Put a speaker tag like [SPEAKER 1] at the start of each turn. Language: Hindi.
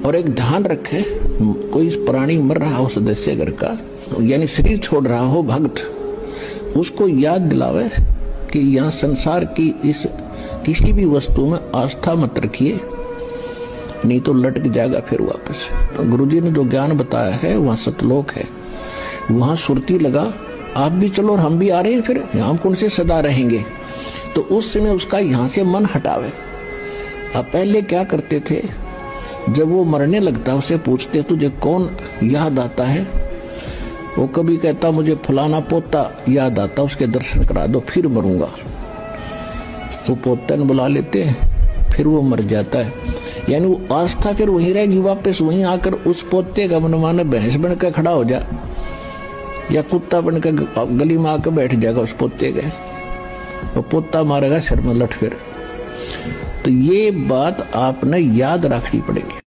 [SPEAKER 1] और एक ध्यान रखे, कोई प्राणी मर रहा हो सदस्य घर का, यानी शरीर छोड़ रहा हो भक्त, उसको याद दिलावे कि यहाँ संसार की इस किसी भी वस्तु में आस्था मत रखिए, नहीं तो लटक जाएगा फिर वापस। तो गुरुजी ने जो ज्ञान बताया है वहाँ सतलोक है, वहाँ सुरती लगा, आप भी चलो और हम भी आ रहे हैं, फिर हम कौन से सदा रहेंगे। तो उस समय उसका यहाँ से मन हटावे। अब पहले क्या करते थे, जब वो मरने लगता उसे पूछते तुझे कौन याद आता है, वो कभी कहता मुझे फलाना पोता याद आता, उसके दर्शन करा दो फिर मरूंगा। वो पोता ने बुला लेते हैं, फिर वो मर जाता है, यानी वो आस्था फिर वहीं रहेगी, वापस वहीं आकर उस पोते का मनमाना भैंस बन कर खड़ा हो जा, या कुत्ता बनकर गली में आकर बैठ जाएगा उस पोते के, वो पोता मारेगा सिर में लठ। फिर तो ये बात आपने याद रखनी पड़ेगी।